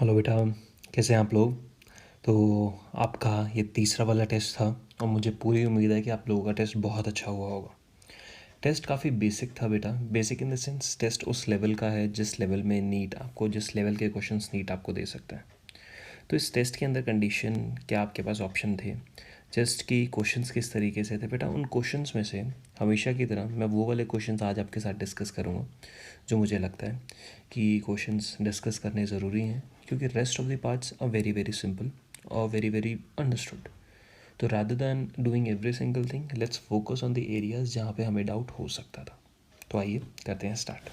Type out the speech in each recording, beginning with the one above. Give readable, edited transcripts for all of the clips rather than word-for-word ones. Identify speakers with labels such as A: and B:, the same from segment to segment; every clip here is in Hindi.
A: हेलो बेटा, कैसे हैं आप लोग। तो आपका ये तीसरा वाला टेस्ट था और मुझे पूरी उम्मीद है कि आप लोगों का टेस्ट बहुत अच्छा हुआ होगा। टेस्ट काफ़ी बेसिक था बेटा, basic in the sense test उस लेवल का है जिस लेवल में नीट आपको, जिस लेवल के क्वेश्चंस नीट आपको दे सकता है। तो इस टेस्ट के अंदर कंडीशन क्या, आपके पास ऑप्शन थे टेस्ट की। क्वेश्चंस किस तरीके से थे बेटा, उन क्वेश्चंस में से हमेशा की तरह मैं वो वाले क्वेश्चंस आज आपके साथ डिस्कस करूँगा जो मुझे लगता है कि क्वेश्चंस डिस्कस करने ज़रूरी हैं, क्योंकि rest of the parts are very very simple और वेरी वेरी अंडरस्टूड। तो rather than doing every single thing, let's focus on the areas जहाँ पे हमें डाउट हो सकता था। तो आइए करते हैं स्टार्ट।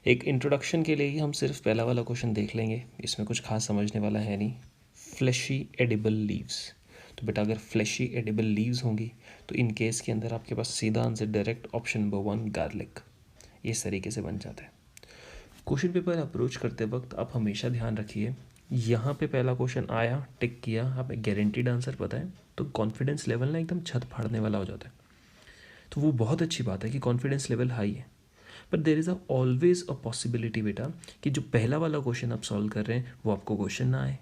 A: एक इंट्रोडक्शन के लिए ही हम सिर्फ पहला वाला क्वेश्चन देख लेंगे, इसमें कुछ खास समझने वाला है नहीं। Fleshy edible leaves. तो बेटा अगर फ्लैशी एडिबल लीव्स होंगी तो इन केस के अंदर आपके पास सीधा answer direct option number 1 garlic, इस तरीके से बन जाता है। क्वेश्चन पेपर अप्रोच करते वक्त आप हमेशा ध्यान रखिए, यहाँ पे पहला क्वेश्चन आया, टिक किया, हमें गारंटीड आंसर पता है, तो कॉन्फिडेंस लेवल ना एकदम छत फाड़ने वाला हो जाता है। तो वो बहुत अच्छी बात है कि कॉन्फिडेंस लेवल हाई है, but there is always a possibility बेटा कि जो पहला वाला क्वेश्चन आप सॉल्व कर रहे हैं वो आपको क्वेश्चन ना आए।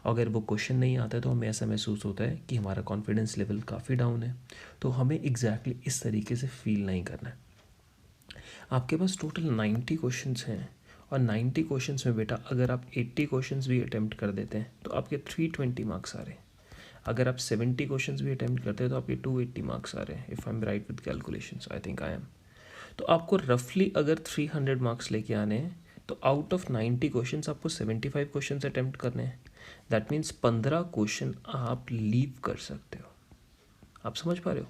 A: अगर वो क्वेश्चन नहीं आता है तो हमें ऐसा महसूस होता है कि हमारा कॉन्फिडेंस लेवल काफ़ी डाउन है। तो हमें एग्जैक्टली इस तरीके से फील नहीं करना है। आपके पास टोटल 90 क्वेश्चंस हैं और 90 क्वेश्चंस में बेटा अगर आप 80 क्वेश्चंस भी अटैम्प्ट कर देते हैं तो आपके 320 मार्क्स आ रहे हैं। अगर आप 70 क्वेश्चंस भी अटैम्प्ट करते हैं तो आपके 280 मार्क्स आ रहे हैं। If I am right with calculations, I think I am. तो आपको रफली अगर 300 मार्क्स लेके आने हैं तो आउट ऑफ 90 क्वेश्चंस आपको 75 क्वेश्चंस अटैम्प्ट करने हैं। दैट मीन्स 15 क्वेश्चन आप लीव कर सकते हो। आप समझ पा रहे हो।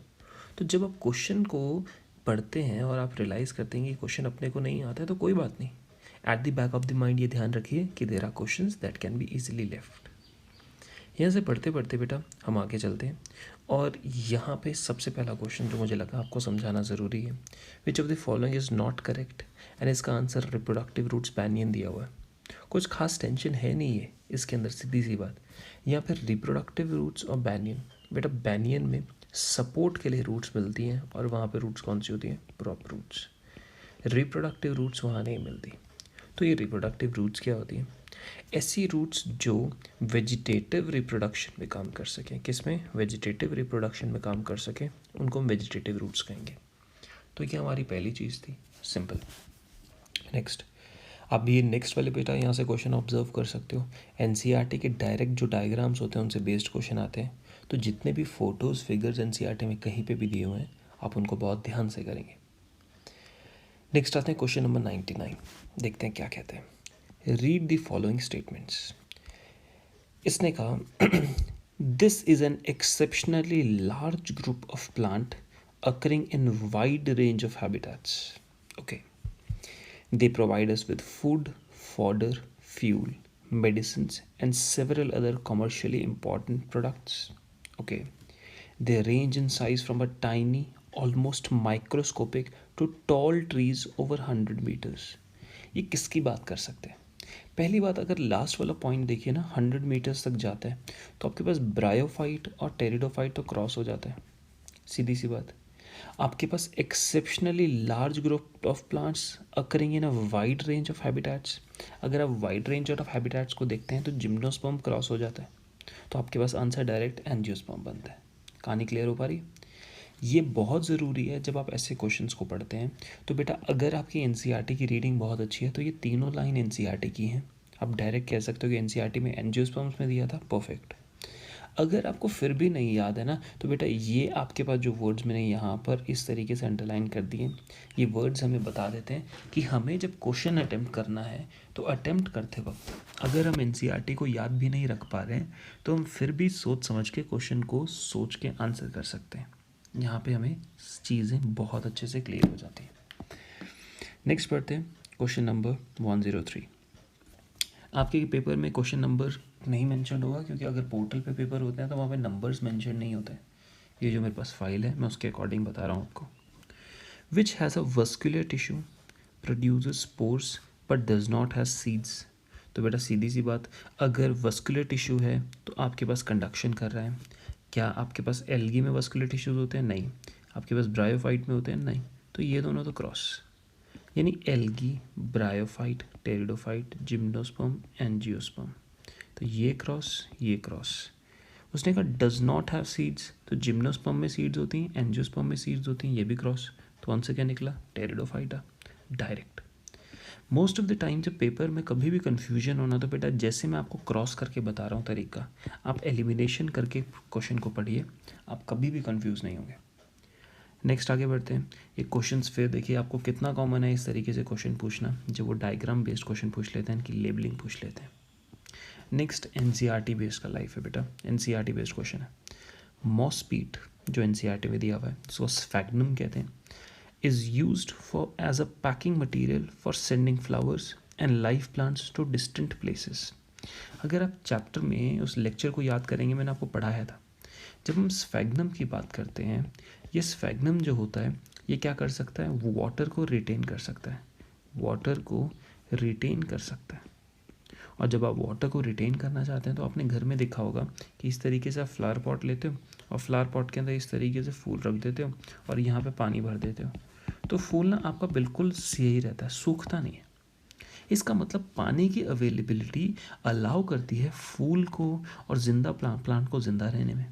A: तो जब आप क्वेश्चन को पढ़ते हैं और आप रियलाइज़ करते हैं कि क्वेश्चन अपने को नहीं आता है तो कोई बात नहीं, at the back of the mind ये ध्यान रखिए कि there are questions that can be easily left. यहाँ से पढ़ते पढ़ते बेटा हम आगे चलते हैं और यहाँ पे सबसे पहला क्वेश्चन जो मुझे लगा आपको समझाना ज़रूरी है, which of the following is not correct, and इसका आंसर रिप्रोडक्टिव रूट्स बैनियन दिया हुआ है। कुछ खास टेंशन है नहीं है इसके अंदर, सीधी सी बात। यहाँ पर रिप्रोडक्टिव रूट्स और बैनियन, बेटा बैनियन में सपोर्ट के लिए रूट्स मिलती हैं और वहाँ पे रूट्स कौन सी होती हैं, प्रॉपर रूट्स। रिप्रोडक्टिव रूट्स वहाँ नहीं मिलती। तो ये रिप्रोडक्टिव रूट्स क्या होती हैं, ऐसी रूट्स जो वेजिटेटिव रिप्रोडक्शन में काम कर सकें। किस में, वेजिटेटिव रिप्रोडक्शन में काम कर सकें, उनको हम वेजिटेटिव रूट्स कहेंगे। तो ये हमारी पहली चीज़ थी, सिंपल। नेक्स्ट, आप ये नेक्स्ट वाले बेटा यहाँ से क्वेश्चन ऑब्जर्व कर सकते हो। एनसीईआरटी के डायरेक्ट जो डायग्राम्स होते हैं उनसे बेस्ड क्वेश्चन आते हैं। तो जितने भी फोटोज़ फिगर्स एनसीईआरटी में कहीं पे भी दिए हुए हैं आप उनको बहुत ध्यान से करेंगे। नेक्स्ट आते हैं क्वेश्चन नंबर 99। देखते हैं क्या कहते हैं। Read the following statements. इसने कहा this is an exceptionally large group of plant occurring in wide range of habitats. Okay. They provide us with food, fodder, fuel, medicines, and several other commercially important products. Okay. They range in size from a tiny, almost microscopic, to tall trees over 100 meters. ये किसकी बात कर सकते हैं। पहली बात, अगर लास्ट वाला पॉइंट देखिए ना, 100 मीटर्स तक जाता है तो आपके पास ब्रायोफाइट और टेरिडोफाइट तो क्रॉस हो जाता है, सीधी सी बात। आपके पास exceptionally large group of plants occurring in a wide range of habitats. अगर आप वाइड रेंज ऑफ हैबिटेट्स को देखते हैं तो जिम्नोस्पर्म क्रॉस हो जाता है, तो आपके पास आंसर डायरेक्ट एंजियोस्पर्म बनता है। कहानी क्लियर हो पा रही है। ये बहुत ज़रूरी है जब आप ऐसे क्वेश्चंस को पढ़ते हैं। तो बेटा अगर आपकी एनसीईआरटी की रीडिंग बहुत अच्छी है तो ये तीनों लाइन एनसीईआरटी की हैं। आप डायरेक्ट कह सकते हो कि एनसीईआरटी में एंजियोस्पर्म्स में दिया था, परफेक्ट। अगर आपको फिर भी नहीं याद है ना तो बेटा ये आपके पास जो वर्ड्स मैंने यहाँ पर इस तरीके से अंडरलाइन कर दिए, ये वर्ड्स हमें बता देते हैं कि हमें जब क्वेश्चन अटेम्प्ट करना है तो अटेम्प्ट करते वक्त अगर हम एनसीईआरटी को याद भी नहीं रख पा रहे हैं तो हम फिर भी सोच समझ के क्वेश्चन को सोच के आंसर कर सकते हैं। यहाँ पे हमें चीज़ें बहुत अच्छे से क्लियर हो जाती हैं। नेक्स्ट पढ़ते हैं क्वेश्चन नंबर 103। आपके पेपर में क्वेश्चन नंबर नहीं मेंशन होगा क्योंकि अगर पोर्टल पे पेपर होते हैं तो वहाँ पे नंबर्स मेंशन नहीं होते हैं। ये जो मेरे पास फाइल है मैं उसके अकॉर्डिंग बता रहा हूँ आपको। Which has a vascular tissue produces spores but does not has seeds. तो बेटा सीधी सी बात, अगर वस्कुलर टिश्यू है तो आपके पास कंडक्शन कर रहा है। क्या आपके पास एल्गी में वस्कुलर टिश्यूज़ होते हैं, नहीं। आपके पास ब्रायोफाइट में होते हैं, नहीं। तो ये दोनों तो क्रॉस, यानी algae, bryophyte, pteridophyte, gymnosperm, angiosperm. तो ये क्रॉस। उसने कहा डज नॉट हैव सीड्स, तो जिम्नोस्पर्म में सीड्स होती हैं, एंजियोस्पर्म में सीड्स होती हैं, ये भी क्रॉस। तो आंसर क्या निकला? Pteridophyta, direct. Most of the time जब पेपर में कभी भी कन्फ्यूजन होना तो बेटा जैसे मैं आपको क्रॉस करके बता रहा हूँ तरीका, आप एलिमिनेशन करके क्वेश्चन को पढ़िए, आप कभी भी कन्फ्यूज़ नहीं होंगे। नेक्स्ट आगे बढ़ते हैं। ये क्वेश्चंस फिर देखिए आपको कितना कॉमन है इस तरीके से क्वेश्चन पूछना, जब वो डायग्राम बेस्ड क्वेश्चन पूछ लेते हैं, इनकी लेबलिंग पूछ लेते हैं। नेक्स्ट एनसीईआरटी बेस्ड का लाइफ है बेटा, एनसीईआरटी बेस्ड क्वेश्चन है। मॉसपीट जो एनसीईआरटी में दिया हुआ है, इसको स्फैग्नम कहते हैं, is used for as a packing material for sending flowers and live plants to distant places। अगर आप चैप्टर में उस लेक्चर को याद करेंगे, मैंने आपको पढ़ाया था, जब हम स्फैग्नम की बात करते हैं, ये स्फैग्नम जो होता है ये क्या कर सकता है? वाटर को रिटेन कर सकता है, वाटर को रिटेन कर सकता है। और जब आप वाटर को रिटेन करना चाहते हैं तो आपने घर में देखा होगा कि इस तरीके से आप फ्लावर पॉट लेते हो और फ्लावर पॉट के अंदर इस तरीके से फूल रख देते हो और यहाँ पे पानी भर देते हो, तो फूल ना आपका बिल्कुल सही रहता है, सूखता नहीं है। इसका मतलब पानी की अवेलेबिलिटी अलाउ करती है फूल को और जिंदा प्लांट को जिंदा रहने में।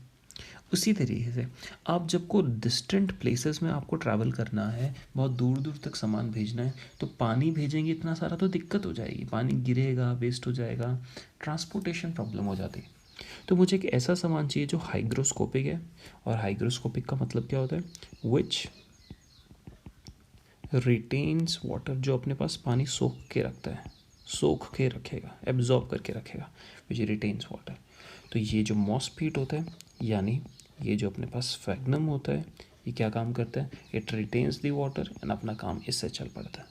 A: उसी तरीके से आप जब को डिस्टेंट प्लेसेस में आपको ट्रैवल करना है, बहुत दूर दूर तक सामान भेजना है, तो पानी भेजेंगे इतना सारा तो दिक्कत हो जाएगी, पानी गिरेगा, वेस्ट हो जाएगा, ट्रांसपोर्टेशन प्रॉब्लम हो जाती है। तो मुझे एक ऐसा सामान चाहिए जो हाइग्रोस्कोपिक है, और हाइग्रोस्कोपिक का मतलब क्या होता है? विच रिटेन्स वाटर, जो अपने पास पानी सोख के रखता है, सोख के रखेगा, एब्जॉर्ब करके रखेगा, विच रिटेन्स वाटर। तो ये जो मॉसपीट होता है, यानी ये जो अपने पास स्फैग्नम होता है, ये क्या काम करता है? It retains the water and अपना काम इससे चल पड़ता है।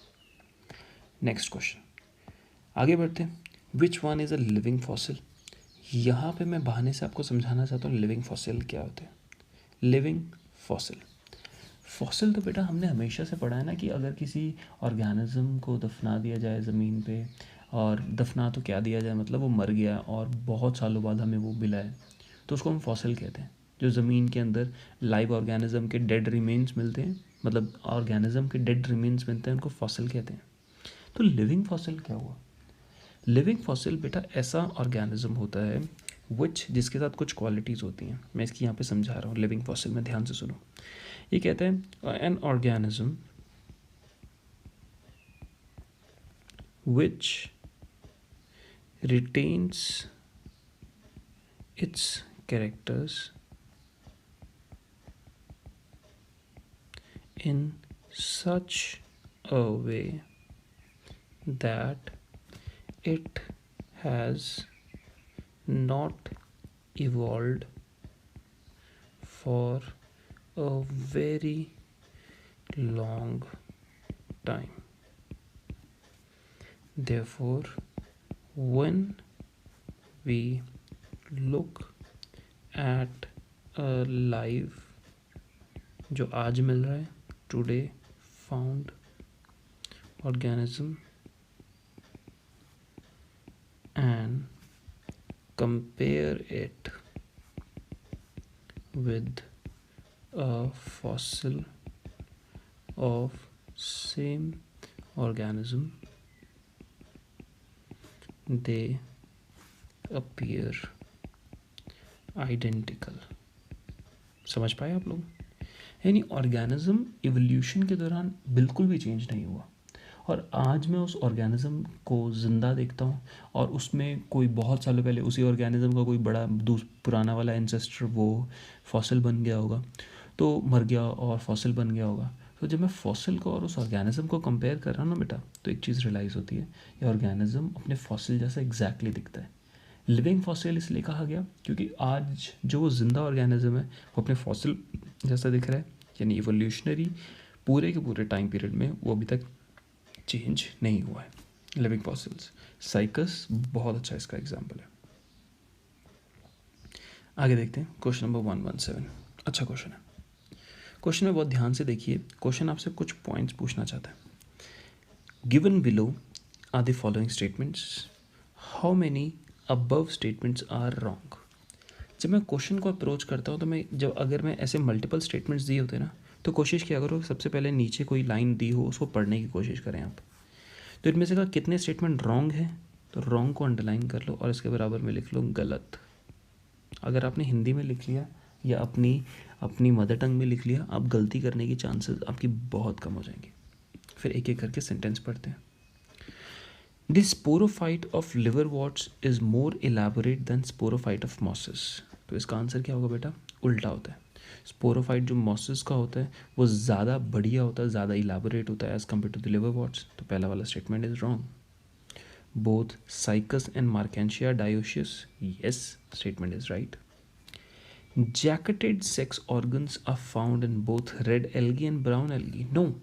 A: नेक्स्ट क्वेश्चन, आगे बढ़ते हैं। Which one is a living fossil? यहाँ पे मैं बहाने से आपको समझाना चाहता हूँ लिविंग फॉसिल क्या होते हैं। लिविंग फॉसिल, फॉसिल तो बेटा हमने हमेशा से पढ़ा है ना कि अगर किसी ऑर्गेनिज्म को दफना दिया जाए ज़मीन पे, और दफना तो क्या दिया जाए, मतलब वो मर गया और बहुत सालों बाद हमें वो मिला है, तो उसको हम फॉसिल कहते हैं। जो ज़मीन के अंदर लाइव ऑर्गेनिज्म के डेड रिमेन्स मिलते हैं, मतलब ऑर्गेनिज्म के डेड रिमेन्स मिलते हैं, उनको फॉसिल कहते हैं। तो लिविंग फॉसिल क्या हुआ? लिविंग फॉसिल बेटा ऐसा ऑर्गेनिज्म होता है जिसके साथ कुछ क्वालिटीज़ होती हैं, मैं इसकी यहाँ पे समझा रहा हूँ। लिविंग फॉसिल में ध्यान से सुनो, ये कहते हैं an organism which retains its characters in such a way that it has not evolved for a very long time. Therefore, when we look at a live, जो आज मिल रहा है, today found organism, and compare it with a fossil of same organism, they appear identical। समझ पाए आप लोग? यानी ऑर्गेनिज्म इवोल्यूशन के दौरान बिल्कुल भी चेंज नहीं हुआ, और आज मैं उस ऑर्गेनिज्म को ज़िंदा देखता हूँ और उसमें कोई बहुत सालों पहले उसी ऑर्गेनिज्म का कोई बड़ा पुराना वाला एंसेस्टर वो फॉसिल बन गया होगा, तो मर गया और फॉसिल बन गया होगा। तो जब मैं फॉसिल को और उस ऑर्गेनिज्म को कंपेयर कर रहा हूँ ना बेटा, तो एक चीज़ रियलाइज़ होती है, ये ऑर्गेनिज्म अपने फॉसिल जैसा एग्जैक्टली दिखता है। लिविंग फॉसिल इसलिए कहा गया क्योंकि आज जो वो जिंदा ऑर्गेनिज्म है वो अपने फॉसिल जैसा दिख रहा है, यानी इवोल्यूशनरी पूरे के पूरे टाइम पीरियड में वो अभी तक चेंज नहीं हुआ है। लिविंग फॉसिल्स, साइकस बहुत अच्छा इसका एग्जाम्पल है। आगे देखते हैं क्वेश्चन नंबर 117। अच्छा क्वेश्चन है, क्वेश्चन में बहुत ध्यान से देखिए। क्वेश्चन आपसे कुछ पॉइंट्स पूछना चाहता है। Given below are the following statements, how many above statements are wrong. जब मैं क्वेश्चन को अप्रोच करता हूँ तो अगर मैं ऐसे मल्टीपल स्टेटमेंट्स दिए होते हैं ना, तो कोशिश किया करो सबसे पहले नीचे कोई लाइन दी हो उसको पढ़ने की कोशिश करें आप। तो इनमें से कितने स्टेटमेंट रॉन्ग है, तो रॉन्ग को अंडरलाइन कर लो और इसके बराबर में लिख लो गलत। अगर आपने हिंदी में लिख लिया या अपनी अपनी मदर टंग में लिख लिया, आप गलती करने की चांसेस आपकी बहुत कम हो जाएंगी। फिर एक एक करके सेंटेंस पढ़ते हैं। The sporophyte of liverworts is more elaborate than sporophyte of mosses. तो इसका आंसर क्या होगा बेटा, उल्टा होता है। स्पोरोफाइट जो मॉसेस का होता है वो ज़्यादा बढ़िया होता है, ज़्यादा इलेबोरेट होता है as compared to the liverworts. तो पहला वाला statement is wrong. Both Cycas and Marchantia dioecious, yes, statement is right. Jacketed sex organs are found in both red algae and brown algae, no.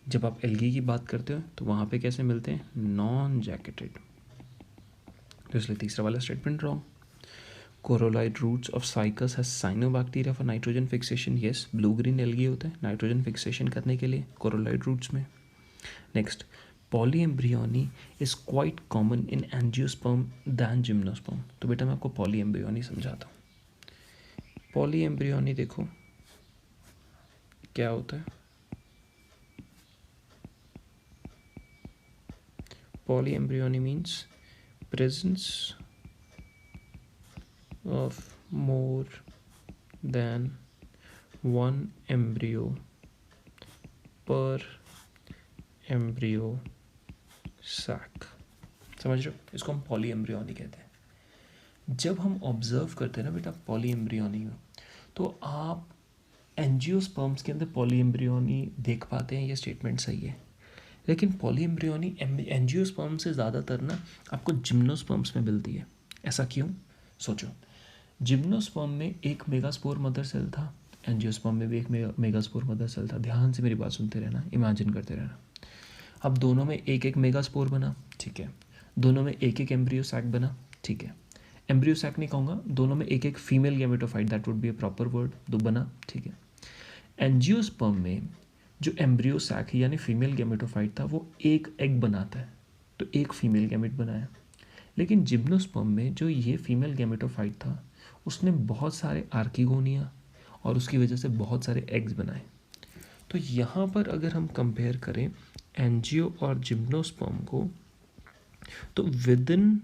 A: जब आप एल्गी की बात करते हो तो वहाँ पे कैसे मिलते हैं, नॉन जैकेटेड। तो इसलिए तीसरा वाला statement wrong. Coralloid roots of Cycas has cyanobacteria for nitrogen fixation, yes, blue green algae होता है नाइट्रोजन फिक्सेशन करने के लिए कोरोलाइड रूट्स में। Next, polyembryony is quite common in angiosperm than gymnosperm. तो बेटा मैं आपको पॉलीएम्ब्रियोनी समझाता हूँ। पॉलीएम्ब्रियोनी देखो क्या होता है। Polyembryony means presence of more than one embryo per embryo sac। समझ रहे हो, इसको हम पॉलीएम्ब्रियोनी कहते हैं। जब हम ऑब्जर्व करते हैं ना बेटा पॉलीएम्ब्रियोनी में, तो आप एंजियोस्पर्म्स के अंदर पॉलीएम्ब्रियोनी देख पाते हैं, ये स्टेटमेंट सही है। लेकिन पॉलीएम्ब्रियोनी एंजियोस्पर्म से ज़्यादातर ना आपको जिम्नोस्पर्म्स में मिलती है। ऐसा क्यों, सोचो। जिम्नोस्पर्म में एक मेगास्पोर मदर सेल था, एंजियोस्पर्म में भी एक मेगास्पोर मदर सेल था। ध्यान से मेरी बात सुनते रहना, इमेजिन करते रहना। अब दोनों में एक एक मेगास्पोर बना, ठीक है। दोनों में एक एक एम्ब्रियो सैक बना, ठीक है। एम्ब्रियो सैक नहीं कहूँगा, दोनों में एक एक female gametophyte, that would be A proper word, दो बना, ठीक है। एंजियोस्पर्म में जो एम्ब्रियो सैक है यानी फीमेल गैमेटोफाइट था वो एक एग बनाता है, तो एक फीमेल गैमेट बनाया। लेकिन जिम्नोस्पर्म में जो ये फीमेल गैमेटोफाइट था उसने बहुत सारे आर्किगोनिया और उसकी वजह से बहुत सारे एग्स बनाए। तो यहाँ पर अगर हम कंपेयर करें एंजियो और जिम्नोस्पर्म को, तो विद इन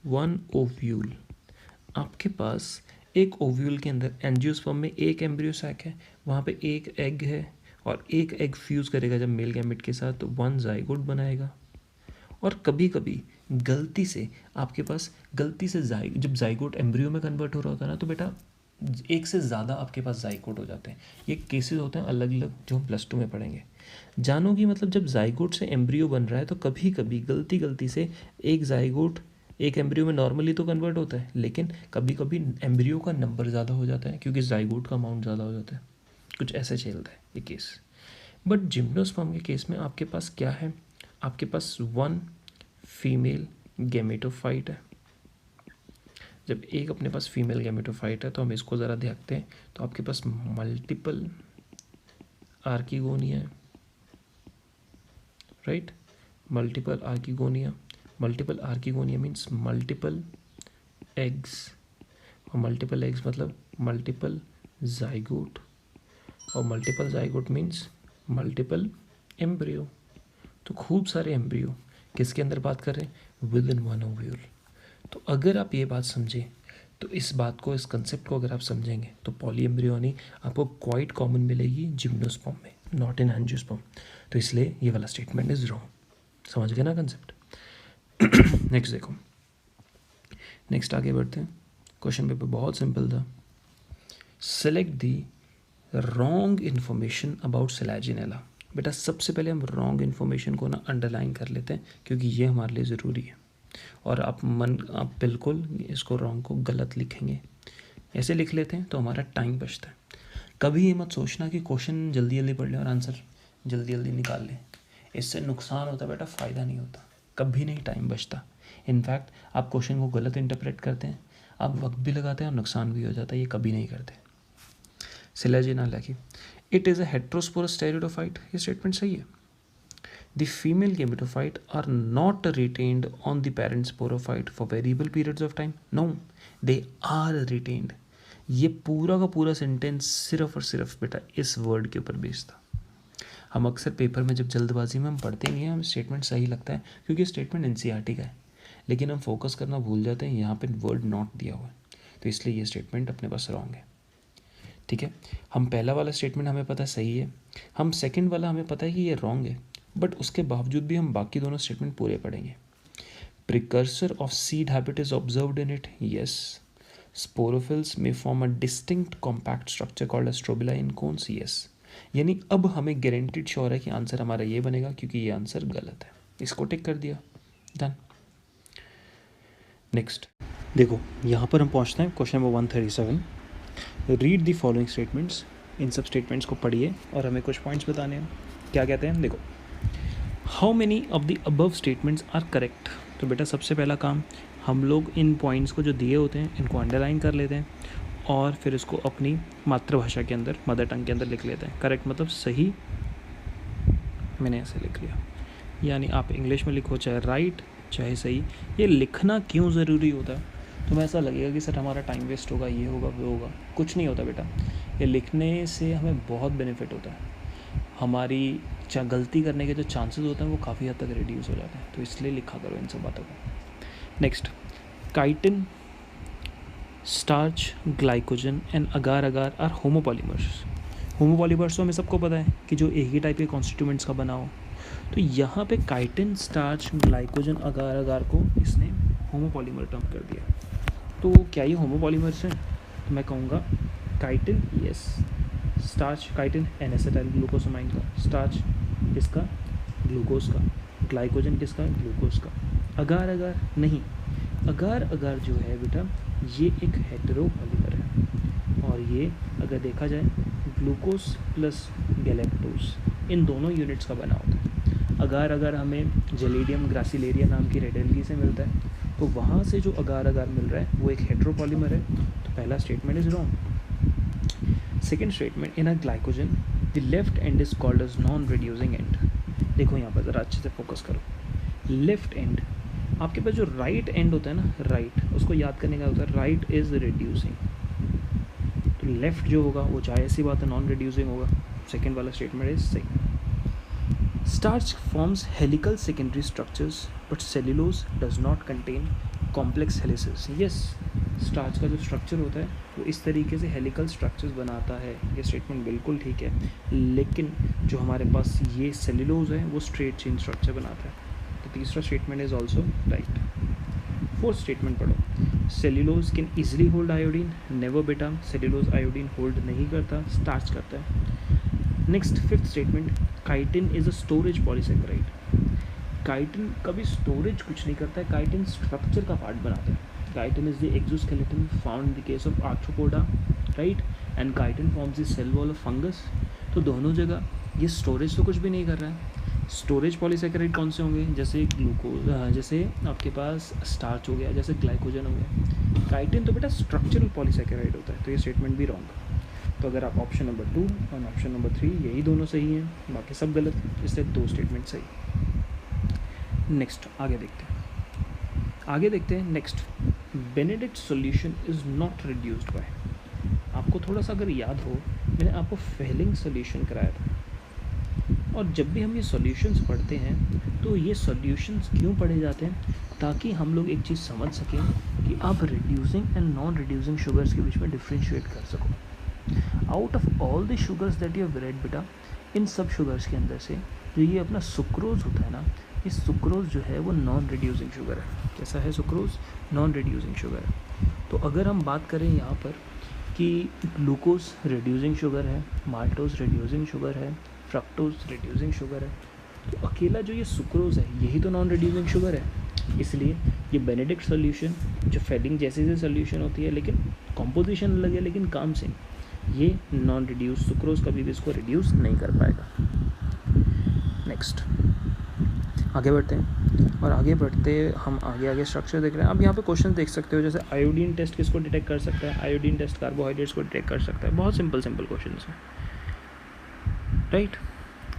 A: वन ओव्यूल आपके पास एक ओव्यूल के अंदर एंजियोस्पर्म में एक एम्ब्रियो सैक है, वहाँ पे एक एग है और एक एग फ्यूज़ करेगा जब मेल गैमेट के साथ तो वन जाइगोट बनाएगा। और कभी कभी गलती से आपके पास जब जाइगोट एम्ब्रियो में कन्वर्ट हो रहा होता है ना, तो बेटा एक से ज़्यादा आपके पास जाइगोट हो जाते हैं। ये केसेस होते हैं अलग अलग जो हम +2 में पढ़ेंगे। जानो कि मतलब जब जाइगोट से एम्ब्रियो बन रहा है तो कभी कभी गलती से एक जाइगोट एक एम्ब्रियो में नॉर्मली तो कन्वर्ट होता है, लेकिन कभी कभी एम्ब्रियो का नंबर ज़्यादा हो जाता है क्योंकि जाइगोट का अमाउंट ज़्यादा हो जाता है। कुछ ऐसे चलता है ये केस। बट जिम्नोस्पर्म के केस में आपके पास क्या है, आपके पास वन फीमेल गैमेटोफाइट है। जब एक अपने पास फीमेल गैमेटोफाइट है तो हम इसको ज़रा देखते हैं, तो आपके पास मल्टीपल आर्किगोनिया है, right. Multiple archegonia means multiple eggs, और मल्टीपल एग्स मतलब मल्टीपल जाइगोट, और multiple zygote means multiple embryo. तो खूब सारे एम्ब्रियो किसके अंदर बात कर रहे हैं, विद इन वन ओव्यूल। तो अगर आप ये बात समझें तो इस बात को, इस कंसेप्ट को अगर आप समझेंगे तो पॉलीएम्ब्रियोनी आपको क्वाइट कॉमन मिलेगी जिम्नोस्पर्म में, नॉट इन एंजियोस्पर्म। तो इसलिए ये वाला स्टेटमेंट इज रॉन्ग। समझ गए ना कंसेप्ट। नेक्स्ट देखो, नेक्स्ट आगे बढ़ते हैं। क्वेश्चन पेपर बहुत सिंपल था। Select the wrong information about Selaginella. बेटा सबसे पहले हम रॉन्ग इन्फॉर्मेशन को ना अंडरलाइन कर लेते हैं क्योंकि ये हमारे लिए ज़रूरी है। और आप बिल्कुल इसको रॉन्ग को गलत लिखेंगे, ऐसे लिख लेते हैं तो हमारा टाइम बचता है। कभी ये मत सोचना कि क्वेश्चन जल्दी जल्दी पढ़ लें और आंसर जल्दी जल्दी निकाल लें, इससे नुकसान होता है बेटा, फ़ायदा नहीं होता, कभी नहीं टाइम बचता। इनफैक्ट आप क्वेश्चन को गलत इंटरप्रेट करते हैं, आप वक्त भी लगाते हैं और नुकसान भी हो जाता है, ये कभी नहीं करते। सेलेजिनेला की it is a heterosporous pteridophyte, ये स्टेटमेंट सही है। The female gametophyte are not retained on the parent sporophyte for variable periods of time. No, they are retained. ये पूरा का पूरा सेंटेंस सिर्फ और सिर्फ बेटा इस वर्ड के ऊपर बेस्ड था। हम अक्सर पेपर में जब जल्दबाजी में हम पढ़ते नहीं हैं, हमें स्टेटमेंट सही लगता है क्योंकि स्टेटमेंट एनसीईआरटी का है, लेकिन हम फोकस करना भूल जाते हैं, यहाँ पे वर्ड नॉट दिया हुआ है, तो इसलिए ये स्टेटमेंट अपने पास रॉन्ग है। ठीक है, हम पहला वाला स्टेटमेंट हमें पता है सही है, हम सेकंड वाला हमें पता है कि ये रॉन्ग है, बट उसके बावजूद भी हम बाकी दोनों स्टेटमेंट पूरे पढ़ेंगे। Precursor of seed habit is observed in it, yes. Sporophylls में form a distinct compact structure called strobila in cones, yes. यानी अब हमें गारंटीड श्योर है कि आंसर हमारा ये बनेगा क्योंकि ये आंसर गलत है, इसको टिक कर दिया, डन। नेक्स्ट देखो, यहाँ पर हम पहुँचते हैं question number 137। Read the following statements, इन सब स्टेटमेंट्स को पढ़िए और हमें कुछ पॉइंट्स बताने हैं। क्या कहते हैं, देखो, how many of the above statements are correct. तो बेटा सबसे पहला काम, हम लोग इन पॉइंट्स को जो दिए होते हैं इनको अंडरलाइन कर लेते हैं और फिर इसको अपनी मातृभाषा के अंदर, मदर टंग के अंदर लिख लेते हैं। करेक्ट मतलब सही, मैंने ऐसे लिख लिया, यानी आप इंग्लिश में लिखो चाहे राइट चाहे सही। ये लिखना क्यों ज़रूरी होता है, तुम्हें ऐसा लगेगा कि सर हमारा टाइम वेस्ट होगा, ये होगा वो होगा, कुछ नहीं होता बेटा। ये लिखने से हमें बहुत बेनिफिट होता है, हमारी गलती करने के जो चांसेस होते हैं वो काफ़ी हद तक रिड्यूस हो जाते हैं, तो इसलिए लिखा करो इन सब बातों को। Next, chitin, starch, glycogen and agar agar are homopolymers. Homopolymers तो हमें सबको पता है कि जो एक ही टाइप के कॉन्स्टिट्यूमेंट्स का बना हो, तो यहाँ पे काइटिन, स्टार्च, ग्लाइकोजन, अगार अगार को इसने होमोपॉलीमर टर्म कर दिया। तो क्या ये होमोपॉलीमर्स हैं, तो मैं कहूँगा chitin yes, starch chitin N acetyl glucosamine का, स्टार्च किसका, ग्लूकोज का, ग्लाइकोजन किसका, ग्लूकोज का। अगार अगार नहीं, अगार अगार जो है बेटा ये एक हेटेरोपॉलीमर है, और ये अगर देखा जाए ग्लूकोज प्लस गैलेक्टोज इन दोनों यूनिट्स का बना होता है। अगार अगार हमें जेलिडियम ग्रासिलेरिया नाम की रेड एल्गी से मिलता है, तो वहाँ से जो अगार अगार मिल रहा है वो एक हेटेरोपॉलीमर है, तो पहला statement is wrong. Second statement, in a glycogen the left end is called as non reducing end. देखो यहाँ पर ज़रा अच्छे से फोकस करो, लेफ्ट एंड, आपके पास जो राइट एंड होता है ना, राइट, उसको याद करने का होता है राइट इज रिड्यूसिंग, तो लेफ्ट जो होगा वो चाहे ऐसी बात है नॉन रिड्यूसिंग होगा। सेकेंड वाला स्टेटमेंट इज सही। Starch forms helical secondary structures but cellulose does not contain complex helices, yes. Starch का जो स्ट्रक्चर होता है वो इस तरीके से हेलिकल स्ट्रक्चर्स बनाता है, ये स्टेटमेंट बिल्कुल ठीक है, लेकिन जो हमारे पास ये सेल्यूलोज है वो स्ट्रेट चेन स्ट्रक्चर बनाता है, तो तीसरा statement is also right. Fourth statement पढ़ो, cellulose can easily hold iodine, never बेटा, सेल्यूलोज आयोडीन होल्ड नहीं करता, स्टार्च करता है। Next fifth statement, chitin is a storage polysaccharide. Chitin कभी स्टोरेज कुछ नहीं करता है, काइटिन स्ट्रक्चर का पार्ट बनाता है। Chitin is the exoskeleton found in the case of Arthropoda, right, and chitin forms the cell wall of fungus. तो दोनों जगह ये स्टोरेज तो कुछ भी नहीं कर रहा है। स्टोरेज पॉलीसेकेराइड कौन से होंगे, जैसे ग्लूकोज, जैसे आपके पास स्टार्च हो गया, जैसे ग्लाइकोजन हो गया। काइटिन तो बेटा स्ट्रक्चरल पॉलीसेकेराइड होता है, तो ये स्टेटमेंट भी रॉन्ग। तो अगर आप ऑप्शन नंबर 2 और ऑप्शन नंबर 3 यही दोनों सही हैं, बाकी सब गलत, इसलिए 2 स्टेटमेंट सही। नेक्स्ट आगे देखते हैं। Next, Benedict solution is not reduced by. आपको थोड़ा सा अगर याद हो, मैंने आपको फेलिंग सॉल्यूशन कराया था, और जब भी हम ये सॉल्यूशंस पढ़ते हैं तो ये सॉल्यूशंस क्यों पढ़े जाते हैं, ताकि हम लोग एक चीज़ समझ सकें कि आप reducing and non reducing sugars के बीच में डिफ्रेंशिएट कर सको। Out of all the sugars that you have read बेटा, इन सब शुगर्स के अंदर से जो ये अपना सुक्रोज होता है ना, ये सुक्रोज जो है वो नॉन रिड्यूसिंग शुगर है। कैसा है सुक्रोज, नॉन रिड्यूसिंग शुगर है। तो अगर हम बात करें यहाँ पर कि ग्लूकोज रिड्यूसिंग शुगर है, माल्टोज रिड्यूसिंग शुगर है, फ्रक्टोज रिड्यूसिंग शुगर है, तो अकेला जो ये सुक्रोज है यही तो नॉन रिड्यूसिंग शुगर है। इसलिए ये बेनेडिक्ट सॉल्यूशन जो फेलिंग जैसे सॉल्यूशन होती है, लेकिन कॉम्पोजिशन अलग है लेकिन काम सेम, ये नॉन रिड्यूस सुक्रोज कभी भी इसको रिड्यूस नहीं कर पाएगा। नेक्स्ट आगे बढ़ते हैं, और आगे बढ़ते हम आगे स्ट्रक्चर देख रहे हैं। अब यहाँ पे क्वेश्चन देख सकते हो, जैसे आयोडीन टेस्ट किसको डिटेक्ट कर सकता है, आयोडीन टेस्ट कार्बोहाइड्रेट्स को डिटेक्ट कर सकता है। बहुत सिंपल क्वेश्चन है, right.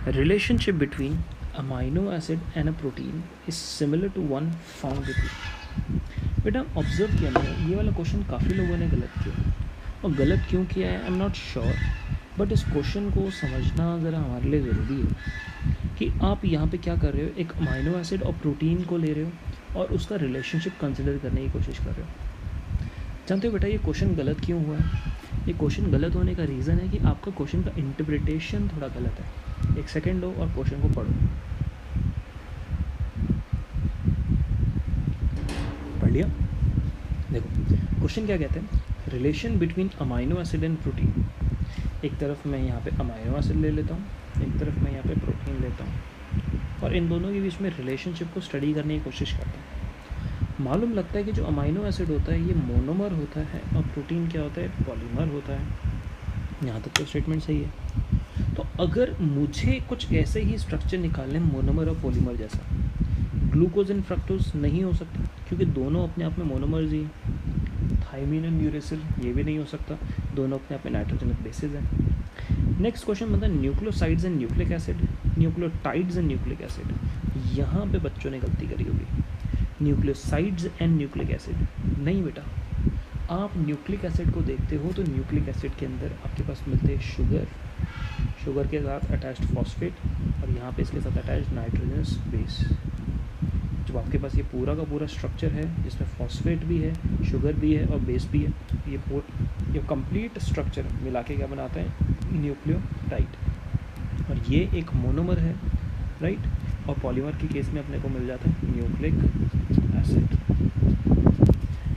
A: Relationship between amino acid and a protein is similar to one found with. बेटा ऑब्जर्व किया मैंने, ये वाला क्वेश्चन काफ़ी लोगों ने गलत किया, और गलत क्यों किया है I am not sure, but इस क्वेश्चन को समझना ज़रा हमारे लिए ज़रूरी है कि आप यहाँ पे क्या कर रहे हो, एक अमाइनो एसिड और प्रोटीन को ले रहे हो और उसका रिलेशनशिप कंसिडर करने की कोशिश कर रहे हो। जानते हो बेटा ये क्वेश्चन गलत क्यों हुआ है? ये क्वेश्चन गलत होने का रीज़न है कि आपका क्वेश्चन का इंटरप्रिटेशन थोड़ा गलत है। एक सेकेंड लो और क्वेश्चन को पढ़ो। पढ़ लिया? देखो क्वेश्चन क्या कहते हैं, relation between amino acid and protein. एक तरफ मैं यहाँ पे अमाइनो एसिड ले लेता हूँ, एक तरफ मैं यहाँ पे प्रोटीन लेता हूँ और इन दोनों के बीच में रिलेशनशिप को स्टडी करने की कोशिश करता हूँ। मालूम लगता है कि जो अमाइनो एसिड होता है ये मोनोमर होता है और प्रोटीन क्या होता है, पॉलीमर होता है। यहाँ तक तो स्टेटमेंट सही है। तो अगर मुझे कुछ ऐसे ही स्ट्रक्चर निकालने मोनोमर और पॉलीमर जैसा, ग्लूकोज एंड फ्रक्टोज नहीं हो सकता क्योंकि दोनों अपने आप में मोनोमर्स ही। थायमीन एंड यूरेसिल ये भी नहीं हो सकता, दोनों अपने आप में नाइट्रोजनिक बेसिस हैं। नेक्स्ट क्वेश्चन बनता है nucleosides and nucleic acid, nucleotides and nucleic acid. यहाँ पे बच्चों ने गलती करी होगी, न्यूक्लियोसाइड्स एंड न्यूक्लिक एसिड नहीं बेटा। आप न्यूक्लिक एसिड को देखते हो तो न्यूक्लिक एसिड के अंदर आपके पास मिलते हैं शुगर, शुगर के साथ अटैच्ड फॉस्फेट और यहाँ पे इसके साथ अटैच्ड नाइट्रोजनस बेस। जब आपके पास ये पूरा का पूरा स्ट्रक्चर है जिसमें फॉस्फेट भी है, शुगर भी है और बेस भी है, ये कंप्लीट स्ट्रक्चर मिला के क्या बनाता है, न्यूक्लियोटाइड। और ये एक मोनोमर है, राइट। और पॉलीमर के केस में अपने को मिल जाता है न्यूक्लिक एसिड।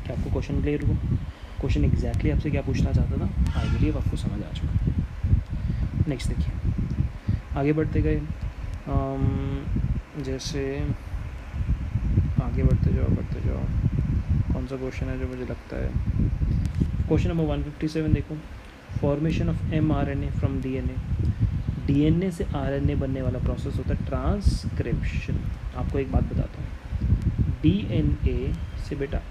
A: क्या आपको क्वेश्चन क्लियर हुआ? क्वेश्चन एग्जैक्टली आपसे क्या पूछना चाहता था, आई बिलीव आपको समझ आ चुका है। नेक्स्ट देखिए, आगे बढ़ते गए, जैसे आगे बढ़ते जाओ कौन सा क्वेश्चन है जो मुझे लगता है, क्वेश्चन नंबर 157 देखो, formation of mRNA from DNA। DNA से RNA बनने वाला प्रोसेस होता है ट्रांसक्रिप्शन। आपको एक बात बताता हूँ, DNA से बेटा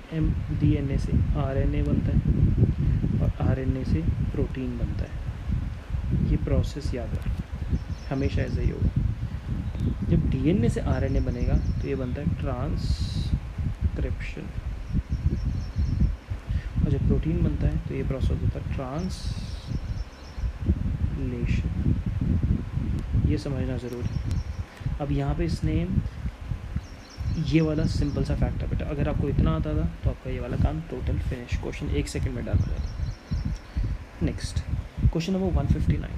A: DNA से RNA बनता है और RNA से प्रोटीन बनता है। ये प्रोसेस याद रखना, हमेशा ऐसा ही होगा। जब DNA से RNA बनेगा तो ये बनता है ट्रांसक्रिप्शन, और जब प्रोटीन बनता है तो ये प्रोसेस होता है ट्रांसलेशन। ये समझना ज़रूरी है। अब यहाँ पे इसने ये वाला सिंपल सा फैक्ट है बेटा, अगर आपको इतना आता था तो आपका ये वाला काम टोटल फिनिश, क्वेश्चन 1 सेकंड में डाल जाता। Next question number 159,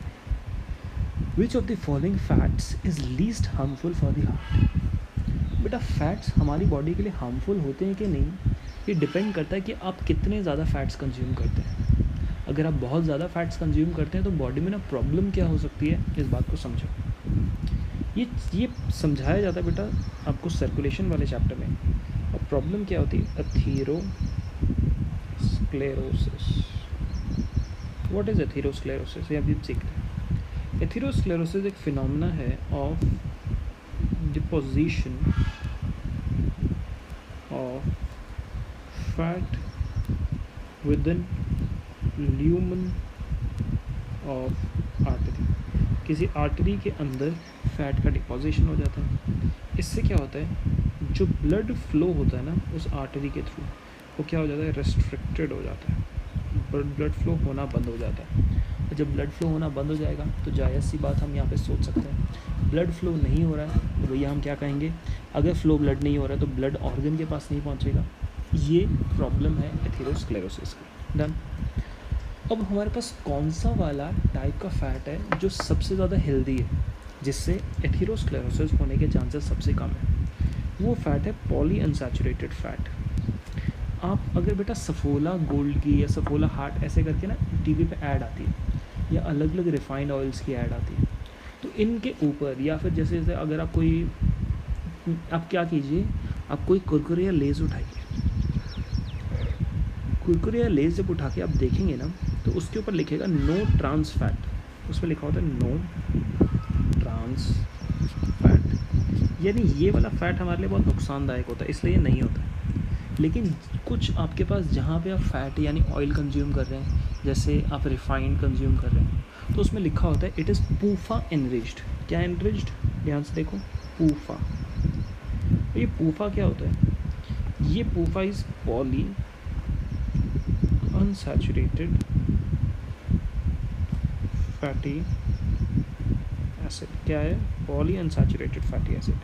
A: which of the following fats is least harmful for the heart. बेटा फैट्स हमारी बॉडी के लिए हार्मफुल होते हैं कि नहीं, ये डिपेंड करता है कि आप कितने ज़्यादा फैट्स कंज्यूम करते हैं। अगर आप बहुत ज़्यादा फैट्स कंज्यूम करते हैं तो बॉडी में ना प्रॉब्लम क्या हो सकती है, इस बात को समझो। ये समझाया जाता है बेटा आपको सर्कुलेशन वाले चैप्टर में। और प्रॉब्लम क्या होती है, एथेरोस्क्लेरोसिस। व्हाट इज़ एथेरोस्क्लेरोसिस, ये अभी सीखते हैं। एथेरोस्क्लेरोसिस एक फिनोमेना है of deposition of fat within lumen of artery. किसी आर्टरी के अंदर फैट का डिपोजिशन हो जाता है। इससे क्या होता है, जो ब्लड फ्लो होता है ना उस आर्टरी के थ्रू, वो क्या हो जाता है, रेस्ट्रिक्टेड हो जाता है, ब्लड फ्लो होना बंद हो जाता है। जब ब्लड फ्लो होना बंद हो जाएगा तो जायज़ सी बात हम यहाँ पे सोच सकते हैं, ब्लड फ्लो नहीं हो रहा है तो भैया हम क्या कहेंगे, अगर फ्लो ब्लड नहीं हो रहा है तो ब्लड ऑर्गन के पास नहीं पहुँचेगा। ये प्रॉब्लम है एथेरोस्क्लेरोसिस की। डन। अब हमारे पास कौन सा वाला टाइप का फ़ैट है जो सबसे ज़्यादा हेल्दी है, जिससे एथेरोस्क्लेरोसिस होने के चांसेस सबसे कम है? वो फ़ैट है पॉलीअनसैचुरेटेड फ़ैट। आप अगर बेटा सफोला गोल्ड की या सफोला हार्ट ऐसे करके ना टीवी पे ऐड आती है, या अलग अलग रिफाइंड ऑयल्स की ऐड आती है, तो इनके ऊपर या फिर जैसे अगर आप क्या कीजिए, आप कोई कुरकुरे या लेज़ उठाइए, कुरकुरे या लेज़ जब उठा के आप देखेंगे ना तो उसके ऊपर लिखेगा नो ट्रांस फैट, उसमें लिखा होता है नो ट्रांस फैट, यानी ये वाला फ़ैट हमारे लिए बहुत नुकसानदायक होता है, इसलिए नहीं होता है। लेकिन कुछ आपके पास जहाँ पे आप फ़ैट यानी ऑयल कंज्यूम कर रहे हैं, जैसे आप रिफाइंड कंज्यूम कर रहे हैं, तो उसमें लिखा होता है इट इज़ पूफा एनरिच्ड। क्या एनरिच्ड, ध्यान से देखो, पूफा। ये पूफा क्या होता है, ये PUFA is poly unsaturated
B: fatty acid क्या है? Polyunsaturated fatty acid.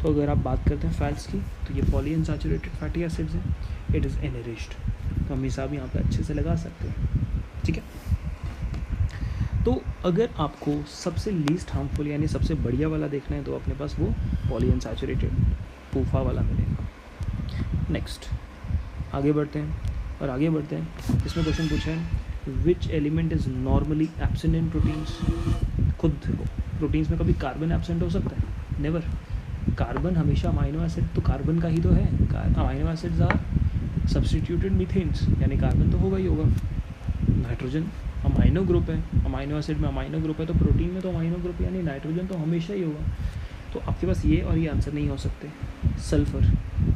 B: तो अगर आप बात करते हैं फैट्स की तो ये पॉलीअनसैचुरेटेड फैटी एसिड्स हैं। इट इज़ एनरिच्ड, तो हम हिसाब यहाँ पे अच्छे से लगा सकते हैं, ठीक है। तो अगर आपको सबसे लीस्ट हार्मफुल यानी सबसे बढ़िया वाला देखना है तो अपने पास वो पॉलीअनसैचुरेटेड पूफा वाला मिलेगा। नेक्स्ट आगे बढ़ते हैं और आगे बढ़ते हैं। इसमें क्वेश्चन पूछा है which element is normally absent in proteins. खुद देखो, प्रोटीन्स में कभी कार्बन एब्सेंट हो सकता है? नेवर। कार्बन हमेशा अमाइनो एसिड तो कार्बन का ही तो है। अमाइनो एसिड्स आर सब्सटीट्यूटेड मीथेन्स, यानी कार्बन तो होगा ही होगा। नाइट्रोजन अमाइनो ग्रुप है, अमाइनो एसिड में अमाइनो ग्रुप है, तो प्रोटीन में तो अमाइनो ग्रुप यानी नाइट्रोजन तो हमेशा ही होगा। तो आपके पास ये और ये आंसर नहीं हो सकते। सल्फ़र,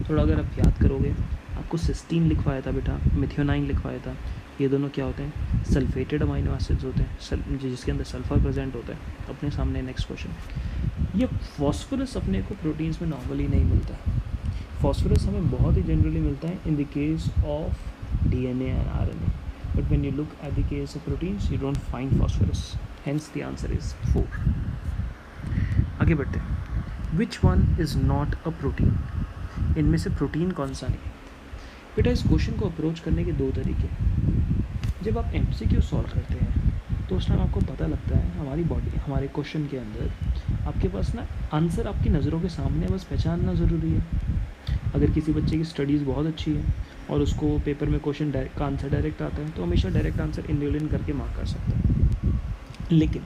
B: थोड़ा अगर आप याद करोगे, आपको सिस्टीन लिखवाया था बेटा, मिथियोनाइन लिखवाया था। ये दोनों क्या होते हैं? सल्फेटेड अमाइनो एसिड्स होते हैं, जिसके अंदर सल्फ़र प्रेजेंट होता है। अपने सामने नेक्स्ट क्वेश्चन। ये फॉस्फोरस अपने को प्रोटीन्स में नॉर्मली नहीं मिलता। फॉस्फोरस हमें बहुत ही जनरली मिलता है इन the case of DNA and RNA, but when you look at the case of proteins you don't find phosphorus, hence the answer is 4. आगे बढ़ते हैं। Which one is not a protein? इनमें से प्रोटीन कौन सा नहीं? बेटा इस क्वेश्चन को अप्रोच करने के दो तरीके। जब आप MCQ सॉल्व करते हैं तो उस टाइम आपको पता लगता है हमारी बॉडी, हमारे क्वेश्चन के अंदर आपके पास ना आंसर आपकी नज़रों के सामने, बस पहचानना ज़रूरी है। अगर किसी बच्चे की स्टडीज़ बहुत अच्छी है और उसको पेपर में क्वेश्चन का आंसर डायरेक्ट आता है तो हमेशा डायरेक्ट आंसर इन्यूलिन करके मार्क कर सकता है। लेकिन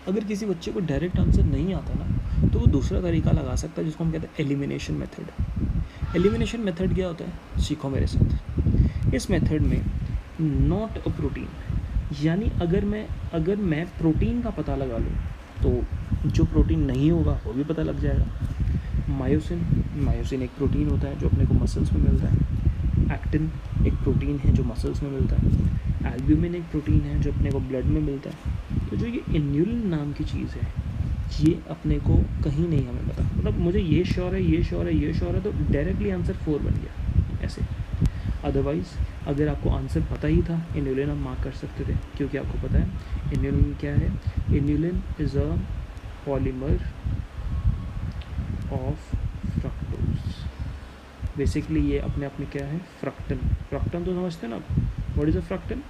B: अगर किसी बच्चे को डायरेक्ट आंसर नहीं आता ना, तो वो दूसरा तरीका लगा सकता है जिसको हम कहते हैं एलिमिनेशन मेथड। एलिमिनेशन मेथड क्या होता है? सीखो मेरे साथ। इस मेथड में नॉट अ प्रोटीन, यानी अगर मैं प्रोटीन का पता लगा लूँ तो जो प्रोटीन नहीं होगा वो भी पता लग जाएगा। मायोसिन एक प्रोटीन होता है जो अपने को मसल्स में मिलता है। एक्टिन एक प्रोटीन है जो मसल्स में मिलता है। एल्ब्यूमिन एक प्रोटीन है जो अपने को ब्लड में मिलता है। तो जो ये इन्यूलिन नाम की चीज़ है, ये अपने को कहीं नहीं हमें पता। मतलब मुझे ये श्योर है, ये श्योर है, ये श्योर है, तो डायरेक्टली आंसर 4 बन गया ऐसे। अदरवाइज़ अगर आपको आंसर पता ही था, इन्यूलिन आप मार्क कर सकते थे, क्योंकि आपको पता है इन्यूलिन क्या है। Inulin is a polymer of fructose. Basically ये अपने आप में क्या है? फ्रक्टन। फ्रक्टन तो समझते हैं ना आप? What is a fructan?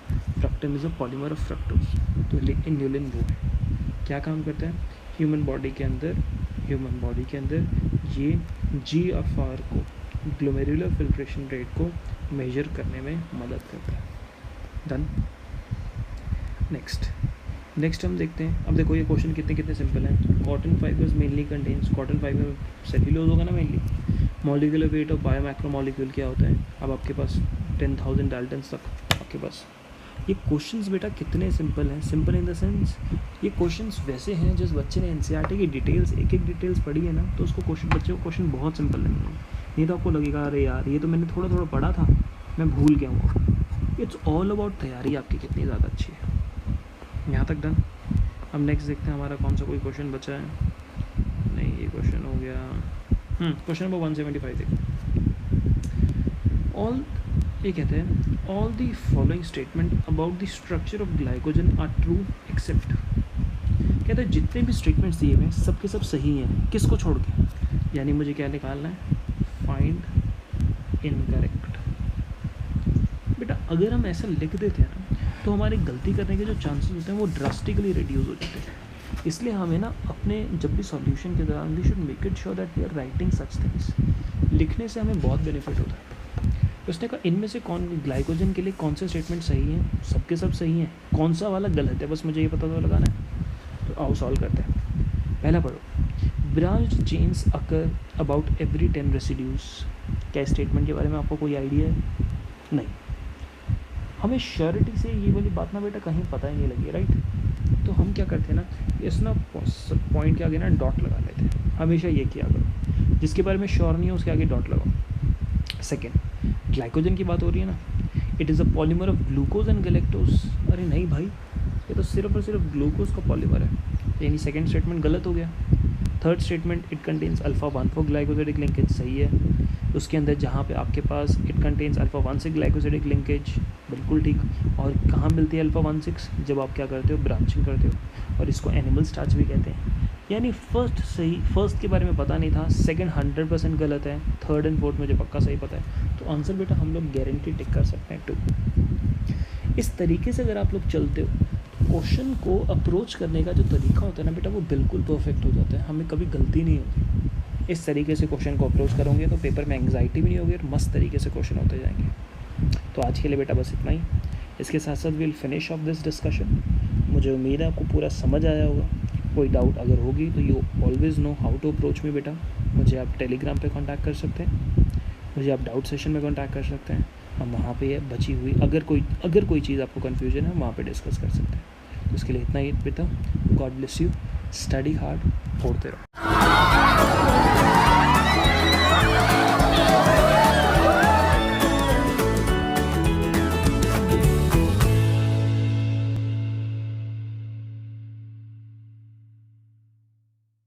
B: Fructan is a polymer of fructose. तो इन्यूलिन वो है। क्या काम करता है? ह्यूमन बॉडी के अंदर ये GFR को, ग्लोमेरुलर फिल्ट्रेशन रेट को मेजर करने में मदद करता है। डन। नेक्स्ट हम देखते हैं। अब देखो ये क्वेश्चन कितने सिंपल हैं। Cotton fibres mainly contains, cotton fibre cellulose होगा ना मेनली। मॉलिक्यूलर वेट ऑफ बायोमैक्रोमॉलिक्यूल क्या होता है? अब आपके पास 10,000 डाल्टन्स तक आपके पास। ये क्वेश्चंस बेटा कितने सिंपल हैं। सिंपल इन द सेंस ये क्वेश्चंस वैसे हैं जिस बच्चे ने NCERT की डिटेल्स एक डिटेल्स पढ़ी है ना, तो उसको बच्चे को क्वेश्चन बहुत सिंपल लगेंगे। नहीं तो आपको लगेगा अरे यार ये तो मैंने थोड़ा पढ़ा था, मैं भूल गया हूँ। इट्स ऑल अबाउट तैयारी आपकी कितनी ज़्यादा अच्छी है। यहाँ तक डन। अब नेक्स्ट देखते हैं हमारा कौन सा कोई क्वेश्चन बचा है। नहीं, ये क्वेश्चन हो गया। क्वेश्चन नंबर 175 देखो। ये कहते हैं all the following statement about the structure of glycogen are true except. कहते हैं जितने भी स्टेटमेंट्स दिए हुए हैं सबके सब सही हैं, किसको छोड़ के? यानी मुझे क्या निकालना है? Find incorrect. बेटा अगर हम ऐसा लिख देते हैं ना तो हमारे गलती करने के जो चांसेस होते हैं वो ड्रास्टिकली रिड्यूस हो जाते हैं। इसलिए हमें ना अपने जब भी सॉल्यूशन के दौरान we should make it sure that we are writing such things. लिखने से हमें बहुत बेनिफिट होता है। उसने कहा इनमें से कौन ग्लाइकोजन के लिए कौन से स्टेटमेंट सही हैं? सबके सब सही हैं, कौन सा वाला गलत है बस मुझे ये पता तो लगाना है। तो आओ सॉल्व करते हैं। पहला पढ़ो, branched chains occur about every 10 residues. क्या स्टेटमेंट के बारे में आपको कोई आइडिया है? नहीं। हमें श्योरिटी से ये वाली बात ना बेटा कहीं पता ही नहीं लगी, राइट? तो हम क्या करते हैं ना, इस ना पॉइंट के आगे ना डॉट लगा लेते हैं। हमेशा ये किया करो, जिसके बारे में श्योर नहीं हो उसके आगे डॉट लगाओ। सेकेंड, ग्लाइकोजन की बात हो रही है ना, it is a polymer of glucose and galactose. अरे नहीं भाई, ये तो सिर्फ और सिर्फ ग्लूकोज का पॉलीमर है, यानी सेकेंड स्टेटमेंट गलत हो गया। Third statement, it contains alpha 1 four glycosidic linkage, सही है। उसके अंदर जहाँ पे आपके पास it contains alpha 1 6 glycosidic linkage, बिल्कुल ठीक। और कहाँ मिलती है अल्फ़ा 1 6? जब आप क्या करते हो, ब्रांचिंग करते हो, और इसको एनिमल स्टार्च भी कहते हैं। यानी फर्स्ट के बारे में पता नहीं था, सेकंड 100% गलत है, थर्ड एंड फोर्थ मुझे पक्का सही पता है। तो आंसर बेटा हम लोग गारंटी टिक कर सकते हैं 2। इस तरीके से अगर आप लोग चलते हो, क्वेश्चन को अप्रोच करने का जो तरीका होता है ना बेटा, वो बिल्कुल परफेक्ट हो जाता है, हमें कभी गलती नहीं होती। इस तरीके से क्वेश्चन को अप्रोच करोगे तो पेपर में एंग्जाइटी भी नहीं होगी और मस्त तरीके से क्वेश्चन होते जाएंगे। तो आज के लिए बेटा बस इतना ही। इसके साथ साथ will finish off this discussion. मुझे उम्मीद है आपको पूरा समझ आया होगा। कोई डाउट अगर होगी तो you always know how to approach me बेटा। मुझे आप टेलीग्राम पे कांटेक्ट कर सकते हैं, मुझे आप डाउट सेशन में कांटेक्ट कर सकते हैं। हम वहाँ पे है बची हुई अगर कोई चीज़ आपको कन्फ्यूजन है, वहाँ पे डिस्कस कर सकते हैं। तो इसके लिए इतना ही बेटा। God bless you, study hard, पढ़ते रहो।